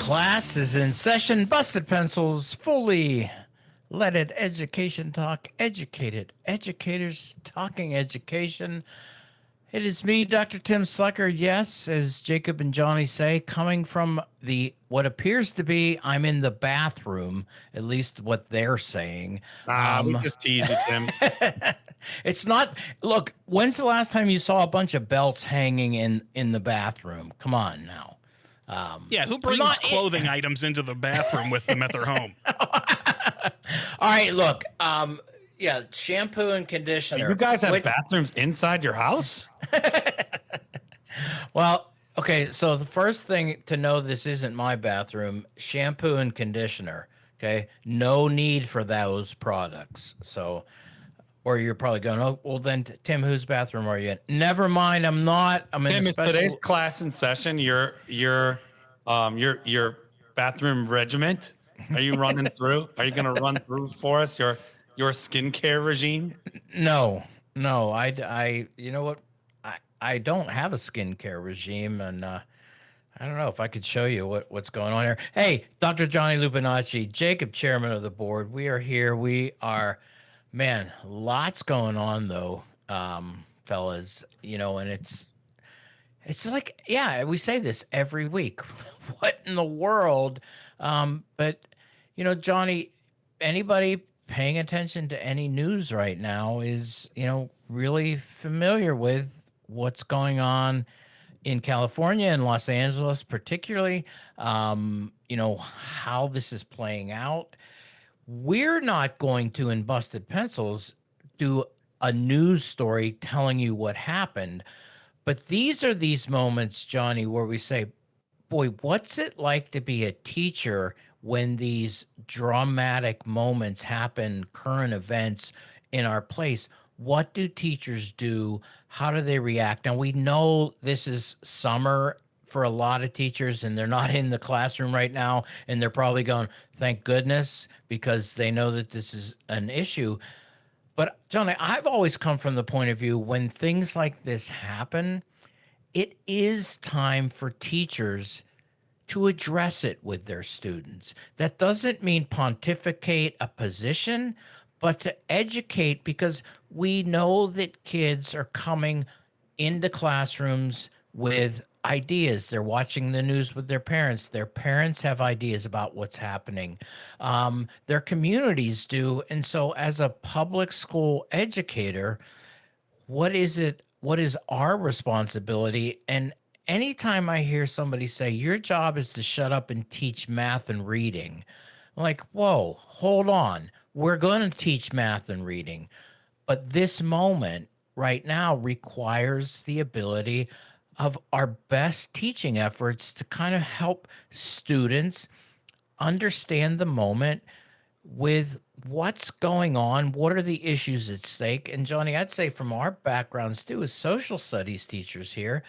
Class is in session. Busted pencils, fully leaded education talk. Educated educators talking education. It is me, Dr. Tim Slekar. Yes, as Jacob and Johnny say, coming from the what appears to be I'm in the bathroom, at least what they're saying. We just tease you, Tim. It's not. Look, when's the last time you saw a bunch of belts hanging in the bathroom? Come on now. Yeah, who brings clothing items into the bathroom with them at their home? All right, look. Yeah, shampoo and conditioner. You guys have bathrooms inside your house? Well, okay, so the first thing to know, this isn't my bathroom. Shampoo and conditioner. Okay, no need for those products. So, or you're probably going, oh, well then, Tim, whose bathroom are you in? Never mind, I'm not. I'm in. Tim, a is special... today's class in session? Your bathroom regiment? Are you running through? Are you going to run through for us your skincare regime? No. I you know what? I don't have a skincare regime, and I don't know if I could show you what's going on here. Hey, Dr. Johnny Lupinacci, Jacob, chairman of the board. We are here. We are, man, lots going on though, fellas. You know, and it's like, yeah, we say this every week. What in the world? But you know, Johnny, anybody paying attention to any news right now is, you know, really familiar with what's going on in California and Los Angeles, particularly, you know, how this is playing out. We're not going to, in Busted Pencils, do a news story telling you what happened. But these are these moments, Johnny, where we say, boy, what's it like to be a teacher when these dramatic moments happen, current events in our place? What do teachers do? How do they react? And we know this is summer for a lot of teachers, and they're not in the classroom right now, and they're probably going, thank goodness, because they know that this is an issue. But Johnny, I've always come from the point of view when things like this happen, it is time for teachers to address it with their students. That doesn't mean pontificate a position, but to educate, because we know that kids are coming into classrooms with ideas. They're watching the news with their parents. Their parents have ideas about what's happening. Their communities do. And so as a public school educator, what is our responsibility? And anytime I hear somebody say, your job is to shut up and teach math and reading, I'm like, whoa, hold on. We're going to teach math and reading. But this moment right now requires the ability of our best teaching efforts to kind of help students understand the moment with what's going on, what are the issues at stake. And Johnny, I'd say from our backgrounds too, as social studies teachers here,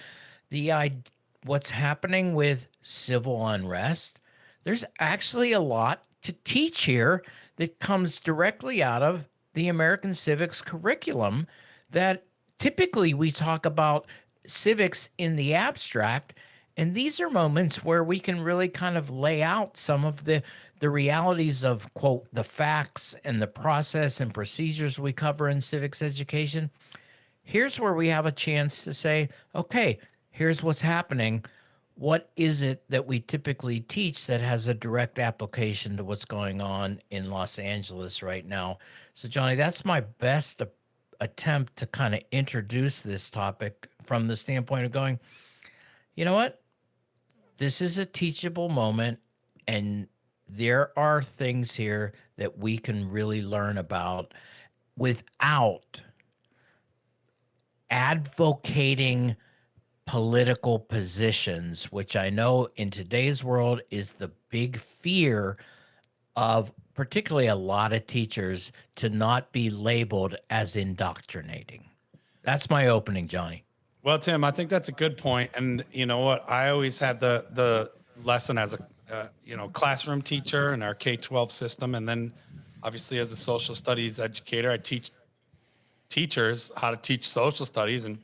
what's happening with civil unrest, there's actually a lot to teach here that comes directly out of the American civics curriculum, that typically we talk about civics in the abstract. And these are moments where we can really kind of lay out some of the realities of, quote, the facts and the process and procedures we cover in civics education. Here's where we have a chance to say, okay, here's what's happening. What is it that we typically teach that has a direct application to what's going on in Los Angeles right now? So, Johnny, that's my best attempt to kind of introduce this topic from the standpoint of going, you know what? This is a teachable moment, and there are things here that we can really learn about without advocating political positions, which I know in today's world is the big fear of particularly a lot of teachers, to not be labeled as indoctrinating. That's my opening, Johnny. Well, Tim, I think that's a good point. And you know what? I always had the lesson as a classroom teacher in our K-12 system, and then obviously as a social studies educator, I teach teachers how to teach social studies. And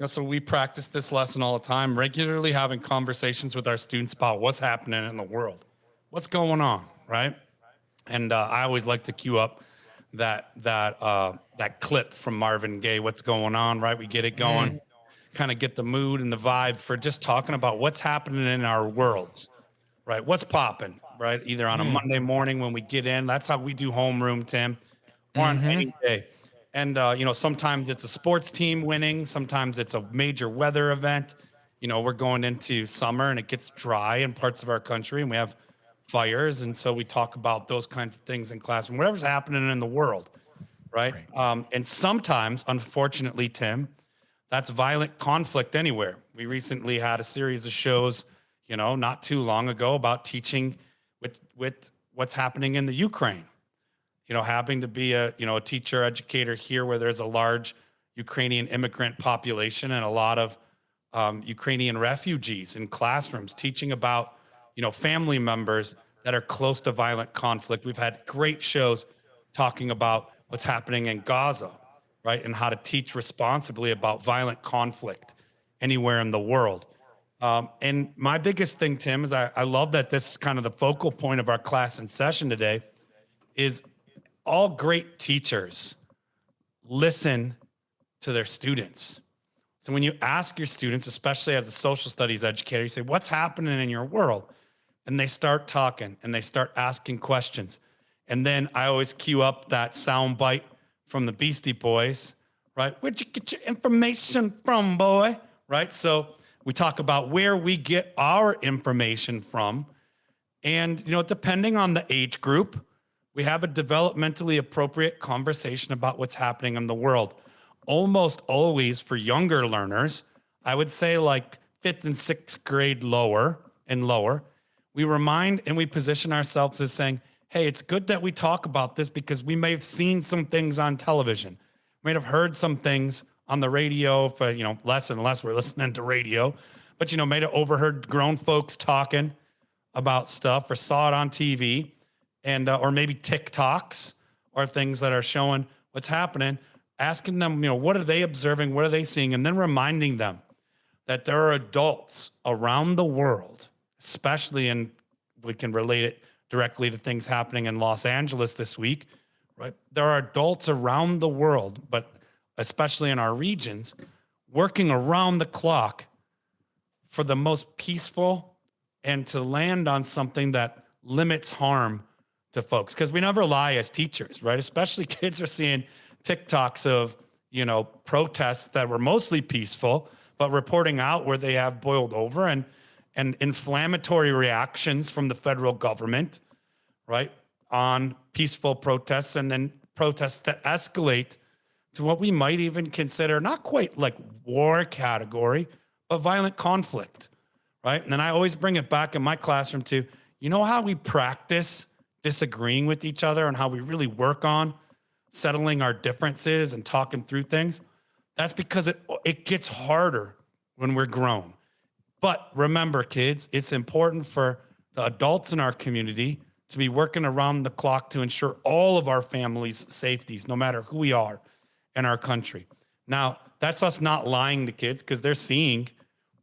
So we practice this lesson all the time, regularly having conversations with our students about what's happening in the world, what's going on, right? And I always like to cue up that clip from Marvin Gaye, "What's Going On," right? We get it going, kind of get the mood and the vibe for just talking about what's happening in our worlds, right? What's popping, right? Either on a Monday morning when we get in, that's how we do homeroom, Tim, or on any day. And, sometimes it's a sports team winning. Sometimes it's a major weather event. We're going into summer and it gets dry in parts of our country and we have fires. And so we talk about those kinds of things in class and whatever's happening in the world, right? And sometimes, unfortunately, Tim, that's violent conflict anywhere. We recently had a series of shows, not too long ago about teaching with what's happening in the Ukraine. Having to be a teacher educator here where there's a large Ukrainian immigrant population and a lot of Ukrainian refugees in classrooms, teaching about family members that are close to violent conflict. We've had great shows talking about what's happening in Gaza, right, and how to teach responsibly about violent conflict anywhere in the world. And my biggest thing, Tim, is I love that this is kind of the focal point of our class and session today, is all great teachers listen to their students. So when you ask your students, especially as a social studies educator, you say, "What's happening in your world?" And they start talking and they start asking questions. And then I always cue up that sound bite from the Beastie Boys, right? "Where'd you get your information from, boy?" Right? So we talk about where we get our information from. And, depending on the age group, we have a developmentally appropriate conversation about what's happening in the world. Almost always for younger learners, I would say like 5th and 6th grade lower, we remind and we position ourselves as saying, "Hey, it's good that we talk about this because we may have seen some things on television. We may have heard some things on the radio for, less and less we're listening to radio, but, may have overheard grown folks talking about stuff or saw it on TV. And or maybe TikToks or things that are showing what's happening, asking them, what are they observing? What are they seeing? And then reminding them that there are adults around the world, especially we can relate it directly to things happening in Los Angeles this week, right? There are adults around the world, but especially in our regions, working around the clock for the most peaceful and to land on something that limits harm to folks, because we never lie as teachers, right? Especially kids are seeing TikToks of, protests that were mostly peaceful, but reporting out where they have boiled over and inflammatory reactions from the federal government, right, on peaceful protests, and then protests that escalate to what we might even consider not quite like war category, but violent conflict, right? And then I always bring it back in my classroom to, how we practice disagreeing with each other and how we really work on settling our differences and talking through things. That's because it gets harder when we're grown. But remember, kids, it's important for the adults in our community to be working around the clock to ensure all of our families' safeties, no matter who we are in our country. Now, that's us not lying to kids, because they're seeing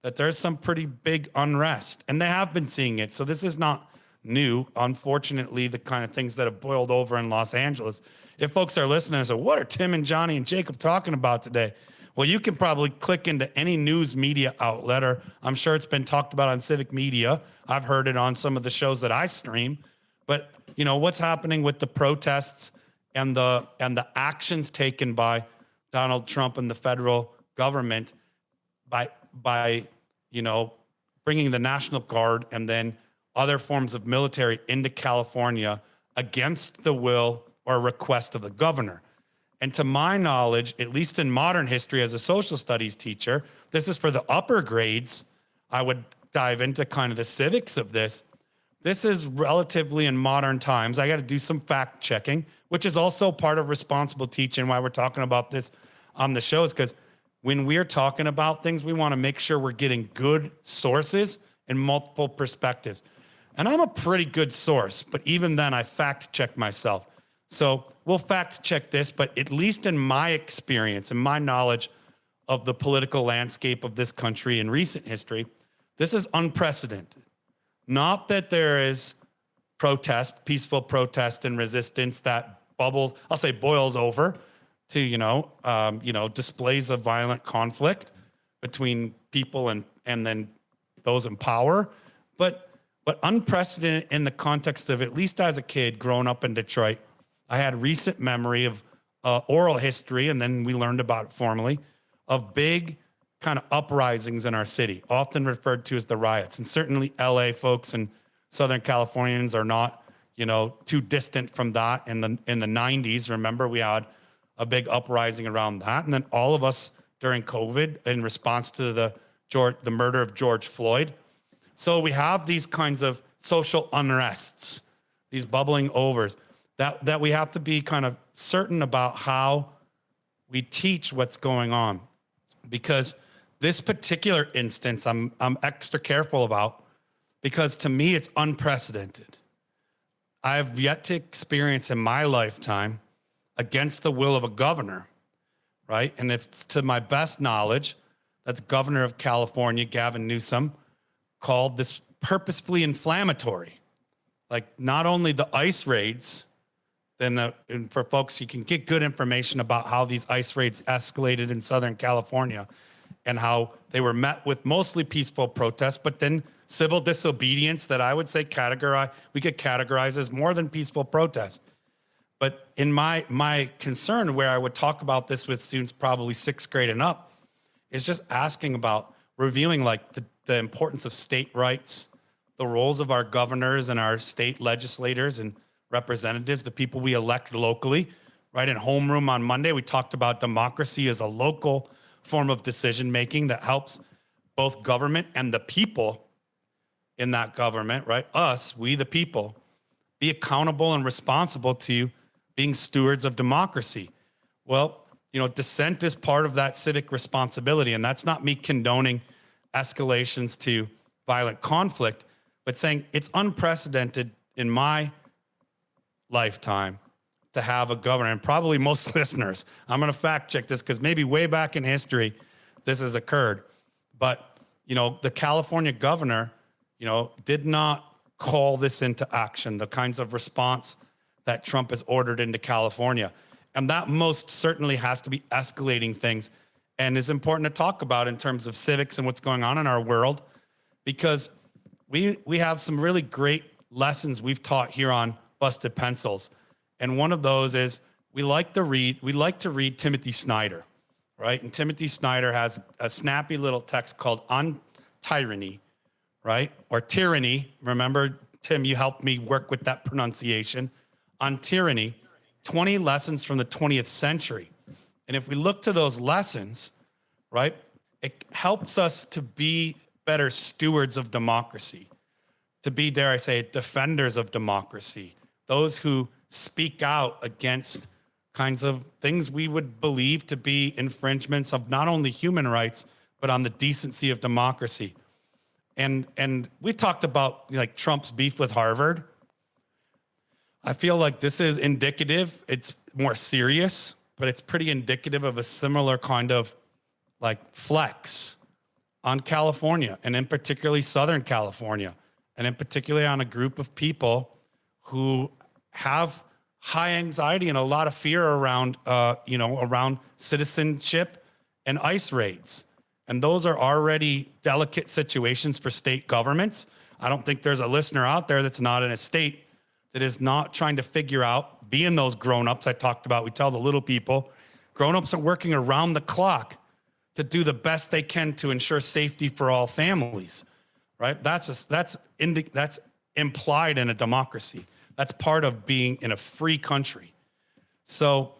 that there's some pretty big unrest, and they have been seeing it. So this is not new, unfortunately, the kind of things that have boiled over in Los Angeles. If folks are listening and say, "What are Tim and Johnny and Jacob talking about today?" Well, you can probably click into any news media outlet, or I'm sure it's been talked about on civic media. I've heard it on some of the shows that I stream. But what's happening with the protests and the actions taken by Donald Trump and the federal government by bringing the National Guard and then other forms of military into California against the will or request of the governor. And to my knowledge, at least in modern history as a social studies teacher, this is for the upper grades. I would dive into kind of the civics of this. This is relatively in modern times. I got to do some fact checking, which is also part of responsible teaching. Why we're talking about this on the show is because when we're talking about things, we want to make sure we're getting good sources and multiple perspectives. And I'm a pretty good source, but even then I fact check myself. So we'll fact check this, but at least in my experience and my knowledge of the political landscape of this country in recent history. This is unprecedented. Not that there is protest, peaceful protest and resistance that boils over to, displays of violent conflict between people and then those in power. But unprecedented in the context of, at least as a kid growing up in Detroit, I had recent memory of oral history, and then we learned about it formally, of big kind of uprisings in our city, often referred to as the riots. And certainly LA folks and Southern Californians are not, too distant from that. In the 90s, remember, we had a big uprising around that. And then all of us during COVID in response to the murder of George Floyd. So we have these kinds of social unrests, these bubbling overs that we have to be kind of certain about how we teach what's going on. Because this particular instance, I'm extra careful about, because to me, it's unprecedented. I've yet to experience in my lifetime, against the will of a governor, right? And it's to my best knowledge that the governor of California, Gavin Newsom, called this purposefully inflammatory. Like, not only the ICE raids, and for folks, you can get good information about how these ICE raids escalated in Southern California and how they were met with mostly peaceful protests, but then civil disobedience that I would say we could categorize as more than peaceful protest. But in my concern, where I would talk about this with students probably 6th grade and up, is just asking about reviewing like the importance of state rights, the roles of our governors and our state legislators and representatives, the people we elect locally, right? In homeroom on Monday, we talked about democracy as a local form of decision-making that helps both government and the people in that government, right? Us, we the people, be accountable and responsible to being stewards of democracy. Well, dissent is part of that civic responsibility, and that's not me condoning escalations to violent conflict, but saying it's unprecedented in my lifetime to have a governor, and probably most listeners, I'm going to fact check this because maybe way back in history this has occurred, but the California governor did not call this into action, the kinds of response that Trump has ordered into California. And that most certainly has to be escalating things and is important to talk about in terms of civics and what's going on in our world, because we have some really great lessons we've taught here on Busted Pencils. And one of those is we like to read Timothy Snyder, right? And Timothy Snyder has a snappy little text called On Tyranny, right? Or Tyranny. Remember, Tim, you helped me work with that pronunciation. On Tyranny, 20 lessons from the 20th century. And if we look to those lessons, right, it helps us to be better stewards of democracy, to be, dare I say, defenders of democracy, those who speak out against kinds of things we would believe to be infringements of not only human rights, but on the decency of democracy. And we talked about like Trump's beef with Harvard. I feel like this is indicative. It's more serious, but it's pretty indicative of a similar kind of like flex on California, and in particularly Southern California, and in particular on a group of people who have high anxiety and a lot of fear around, around citizenship and ICE raids. And those are already delicate situations for state governments. I don't think there's a listener out there that's not in a state that is not trying to figure out, being those grown-ups I talked about. We tell the little people, grown-ups are working around the clock to do the best they can to ensure safety for all families, right? That's implied in a democracy. That's part of being in a free country. So,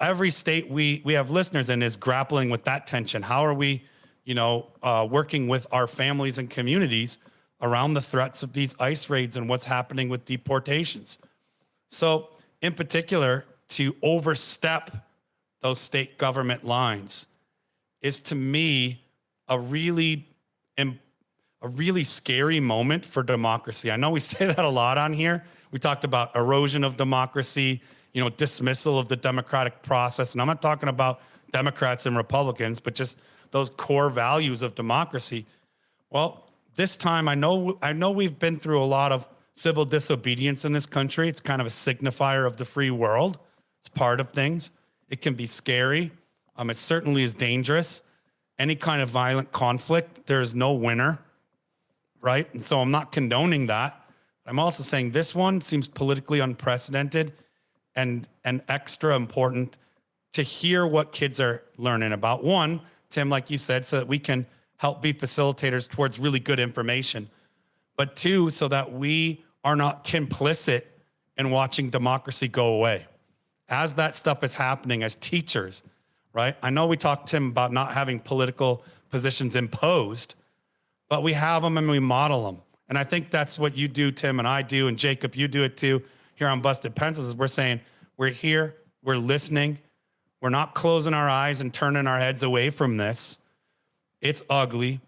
every state we have listeners in is grappling with that tension. How are we, working with our families and communities around the threats of these ICE raids and what's happening with deportations? So, in particular, to overstep those state government lines is, to me, a really scary moment for democracy. I know we say that a lot on here. We talked about erosion of democracy, dismissal of the democratic process. And I'm not talking about Democrats and Republicans, but just those core values of democracy. Well, this time I know we've been through a lot of civil disobedience in this country. It's kind of a signifier of the free world. It's part of things. It can be scary. It certainly is dangerous. Any kind of violent conflict, there is no winner, right? And so I'm not condoning that. I'm also saying this one seems politically unprecedented and extra important to hear what kids are learning about. One, Tim, like you said, so that we can help be facilitators towards really good information. But two, so that we are not complicit in watching democracy go away. As that stuff is happening as teachers, right? I know we talked, Tim, about not having political positions imposed, but we have them and we model them. And I think that's what you do, Tim, and I do, and Jacob, you do it too, here on Busted Pencils, is we're saying, we're here, we're listening, we're not closing our eyes and turning our heads away from this. It's ugly,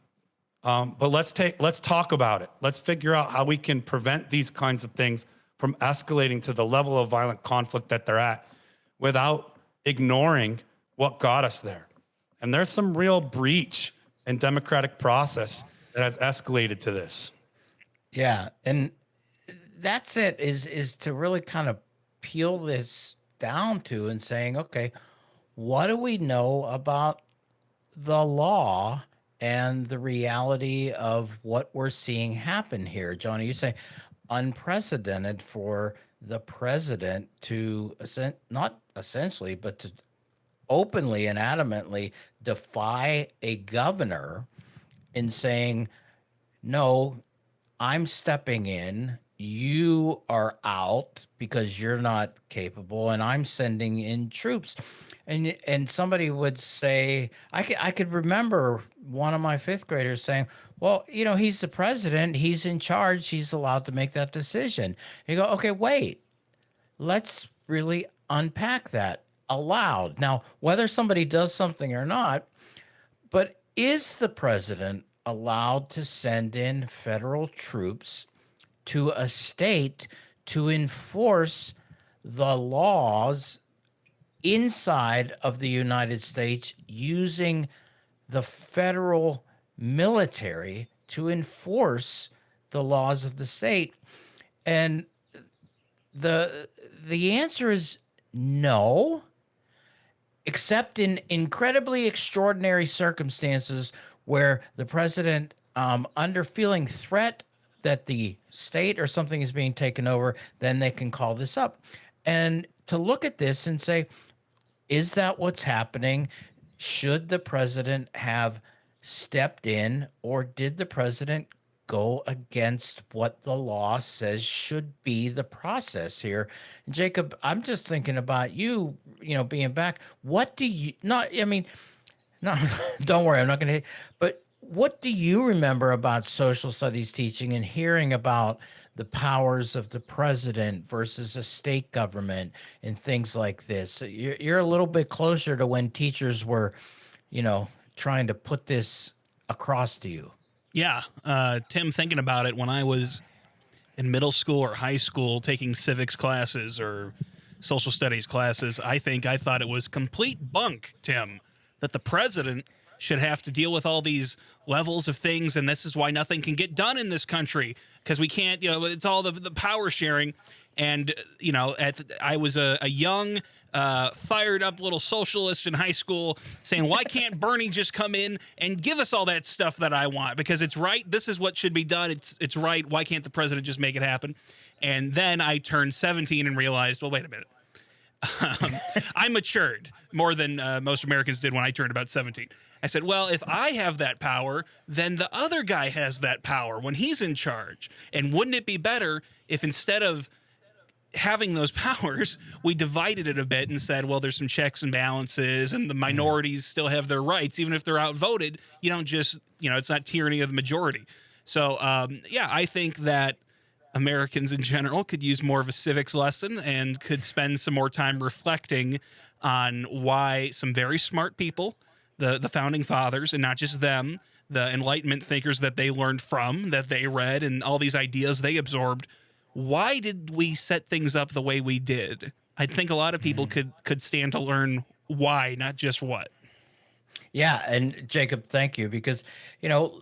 but let's talk about it. Let's figure out how we can prevent these kinds of things from escalating to the level of violent conflict that they're at without ignoring what got us there. And there's some real breach in democratic process that has escalated to this. Yeah, and that's it, is to really kind of peel this down to and saying, okay, what do we know about the law and the reality of what we're seeing happen here? Johnny, you say unprecedented for the president to not essentially, but to openly and adamantly defy a governor in saying, no, I'm stepping in, you are out because you're not capable, and I'm sending in troops. And somebody would say, I could remember one of my fifth graders saying, well, you know, he's the president, he's in charge, he's allowed to make that decision. You go, okay, wait, let's really unpack that aloud. Now, whether somebody does something or not, but is the president allowed to send in federal troops to a state to enforce the laws inside of the United States using the federal military to enforce the laws of the state? And the answer is no, except in incredibly extraordinary circumstances where the president, under feeling threat that the state or something is being taken over, then they can call this up. And to look at this and say, is that what's happening? Should the president have stepped in, or did the president go against what the law says should be the process here? And Jacob, I'm just thinking about you, being back. What do you not? I mean, no, don't worry, I'm not going to. But what do you remember about social studies teaching and hearing about the powers of the president versus a state government and things like this? You're a little bit closer to when teachers were, trying to put this across to you. Yeah. Tim, thinking about it, when I was in middle school or high school taking civics classes or social studies classes, I thought it was complete bunk, Tim, that the president should have to deal with all these levels of things, and this is why nothing can get done in this country, because we can't, it's all the power sharing. And, I was a young, fired up little socialist in high school saying, why can't Bernie just come in and give us all that stuff that I want? Because it's right. This is what should be done. It's right. Why can't the president just make it happen? And then I turned 17 and realized, well, wait a minute. I matured more than most Americans did when I turned about 17. I said, well, if I have that power, then the other guy has that power when he's in charge. And wouldn't it be better if instead of having those powers, we divided it a bit and said, well, there's some checks and balances and the minorities still have their rights. Even if they're outvoted, you don't just, it's not tyranny of the majority. So, I think that Americans in general could use more of a civics lesson and could spend some more time reflecting on why some very smart people, the founding fathers, and not just them, the Enlightenment thinkers that they learned from, that they read, and all these ideas they absorbed, why did we set things up the way we did? I think a lot of people could stand to learn why, not just what. Yeah, and Jacob, thank you because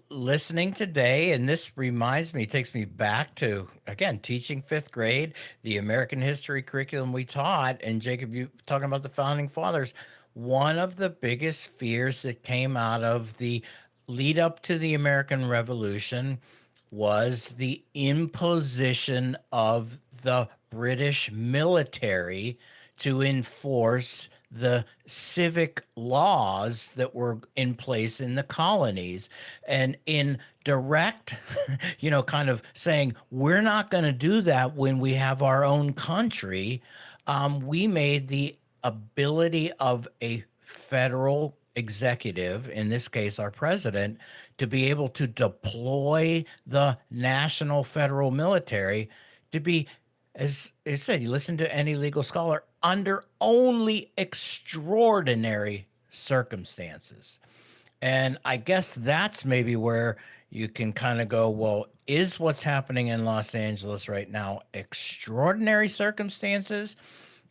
listening today, and this reminds me, takes me back to again teaching fifth grade, the American history curriculum we taught, and Jacob, you talking about the founding fathers. One of the biggest fears that came out of the lead up to the American Revolution was the imposition of the British military to enforce the civic laws that were in place in the colonies. And in direct, kind of saying, we're not going to do that when we have our own country, we made the ability of a federal executive, in this case our president, to be able to deploy the national federal military to be, as I said, you listen to any legal scholar, under only extraordinary circumstances. And I guess that's maybe where you can kind of go, well, is what's happening in Los Angeles right now extraordinary circumstances?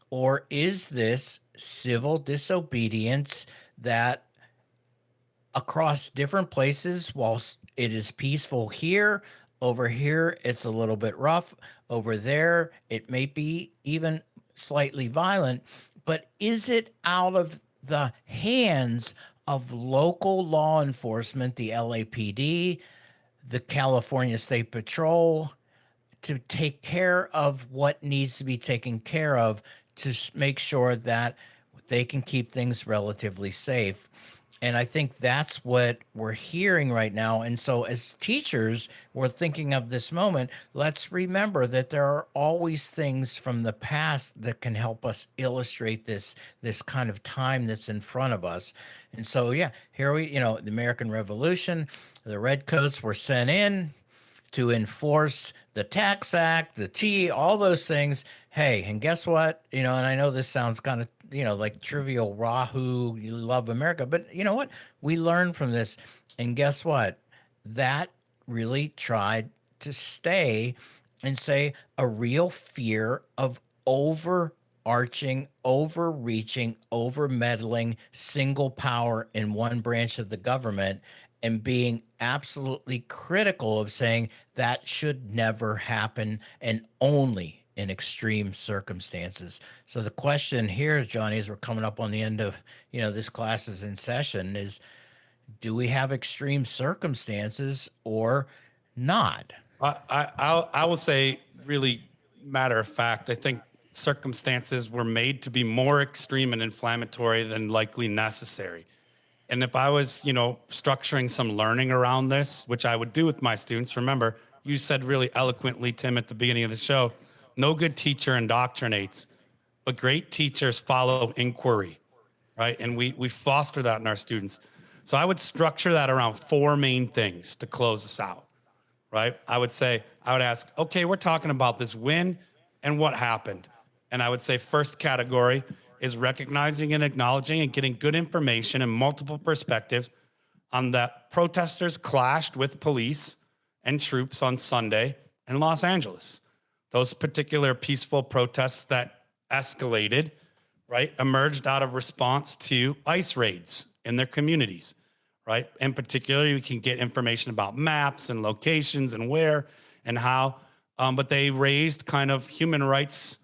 Or is this civil disobedience that across different places, whilst it is peaceful here, over here, it's a little bit rough. Over there, it may be even slightly violent. But is it out of the hands of local law enforcement, the LAPD, the California State Patrol, to take care of what needs to be taken care of to make sure that they can keep things relatively safe? And I think that's what we're hearing right now. And so, as teachers, we're thinking of this moment. Let's remember that there are always things from the past that can help us illustrate this kind of time that's in front of us. And so, yeah, here the American Revolution, the Redcoats were sent in to enforce the Tax Act, the T, all those things. Hey, and guess what? And I know this sounds kind of, like trivial, Rahu, you love America, but you know what? We learned from this. And guess what? That really tried to stay and say a real fear of overarching, overreaching, over meddling, single power in one branch of the government, and being absolutely critical of saying that should never happen and only in extreme circumstances. So the question here, Johnny, as we're coming up on the end of this class is in session, is do we have extreme circumstances or not? I will say, really, matter of fact, I think circumstances were made to be more extreme and inflammatory than likely necessary. And if I was, structuring some learning around this, which I would do with my students, remember, you said really eloquently, Tim, at the beginning of the show, no good teacher indoctrinates, but great teachers follow inquiry, right? And we foster that in our students. So I would structure that around four main things to close us out, right? I would ask, okay, we're talking about this win and what happened. And I would say first category is recognizing and acknowledging and getting good information and multiple perspectives on that protesters clashed with police and troops on Sunday in Los Angeles. Those particular peaceful protests that escalated, right, emerged out of response to ICE raids in their communities, right? In particular, you can get information about maps and locations and where and how, but they raised kind of human rights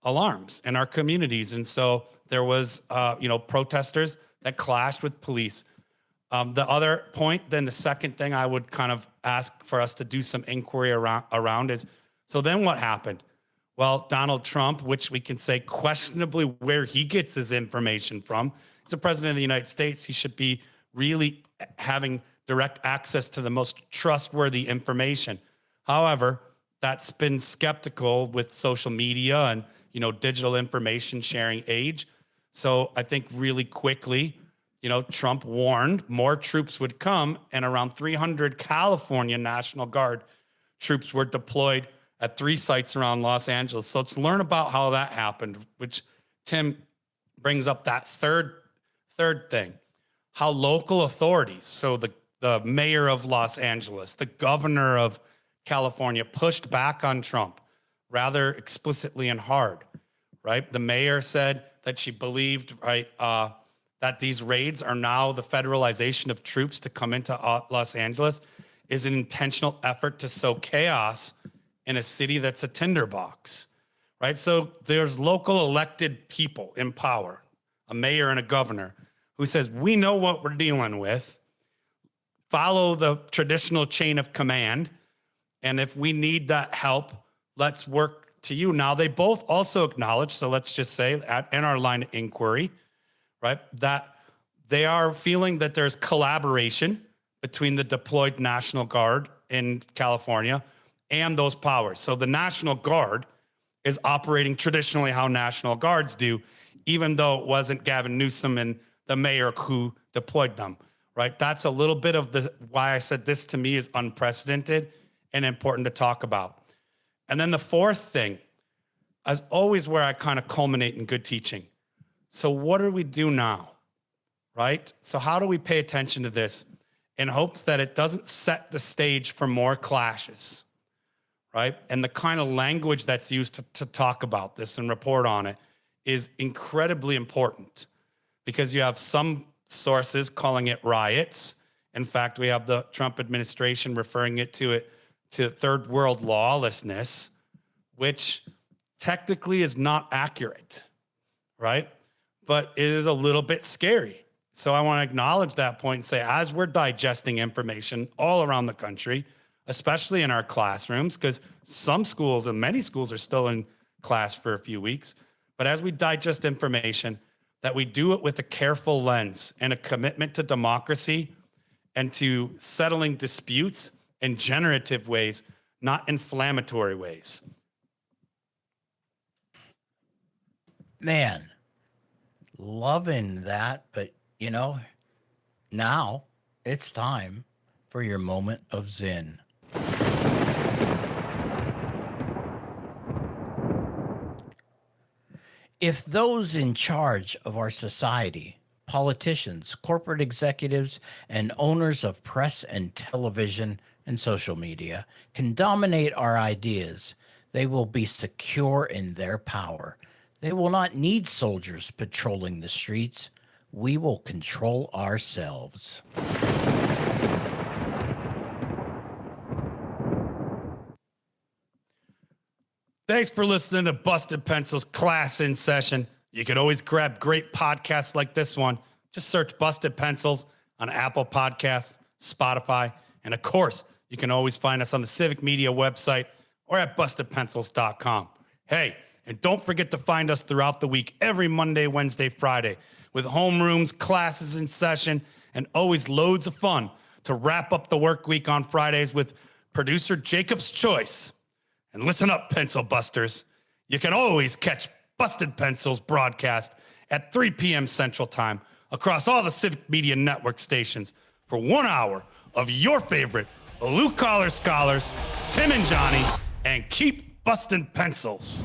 alarms in our communities. And so there was, protesters that clashed with police. The other point, then the second thing I would kind of ask for us to do some inquiry around is, so then what happened? Well, Donald Trump, which we can say questionably where he gets his information from, he's the president of the United States. He should be really having direct access to the most trustworthy information. However, that's been skeptical with social media and digital information sharing age. So I think really quickly, Trump warned more troops would come, and around 300 California National Guard troops were deployed at 3 sites around Los Angeles. So let's learn about how that happened, which Tim brings up that third thing, how local authorities, so the mayor of Los Angeles, the governor of California, pushed back on Trump rather explicitly and hard, right? The mayor said that she believed, right, that these raids are now the federalization of troops to come into Los Angeles is an intentional effort to sow chaos in a city that's a tinderbox, right? So there's local elected people in power, a mayor and a governor, who says, we know what we're dealing with, follow the traditional chain of command, and if we need that help, let's work to you. Now, they both also acknowledge, so let's just say in our line of inquiry, right, that they are feeling that there's collaboration between the deployed National Guard in California and those powers. So the National Guard is operating traditionally how National Guards do, even though it wasn't Gavin Newsom and the mayor who deployed them, right? That's a little bit of the why I said this to me is unprecedented and important to talk about. And then the fourth thing, as always, where I kind of culminate in good teaching. So what do we do now, right? So how do we pay attention to this in hopes that it doesn't set the stage for more clashes, right? And the kind of language that's used to talk about this and report on it is incredibly important, because you have some sources calling it riots. In fact, we have the Trump administration referring to third world lawlessness, which technically is not accurate, right? But it is a little bit scary. So I want to acknowledge that point and say, as we're digesting information all around the country, especially in our classrooms, because some schools and many schools are still in class for a few weeks, but as we digest information, that we do it with a careful lens and a commitment to democracy and to settling disputes in generative ways, not inflammatory ways. Man, loving that, but now it's time for your moment of Zen. If those in charge of our society, politicians, corporate executives, and owners of press and television and social media can dominate our ideas, they will be secure in their power. They will not need soldiers patrolling the streets. We will control ourselves. Thanks for listening to Busted Pencil's Class in Session. You can always grab great podcasts like this one. Just search Busted Pencils on Apple Podcasts, Spotify, and of course, you can always find us on the Civic Media website or at bustedpencils.com. Hey, and don't forget to find us throughout the week, every Monday, Wednesday, Friday, with homerooms, classes in session, and always loads of fun to wrap up the work week on Fridays with producer Jacob's Choice. And listen up, Pencil Busters. You can always catch Busted Pencils broadcast at 3 p.m. Central Time across all the Civic Media Network stations for 1 hour of your favorite blue-collar scholars, Tim and Johnny, and keep busting pencils.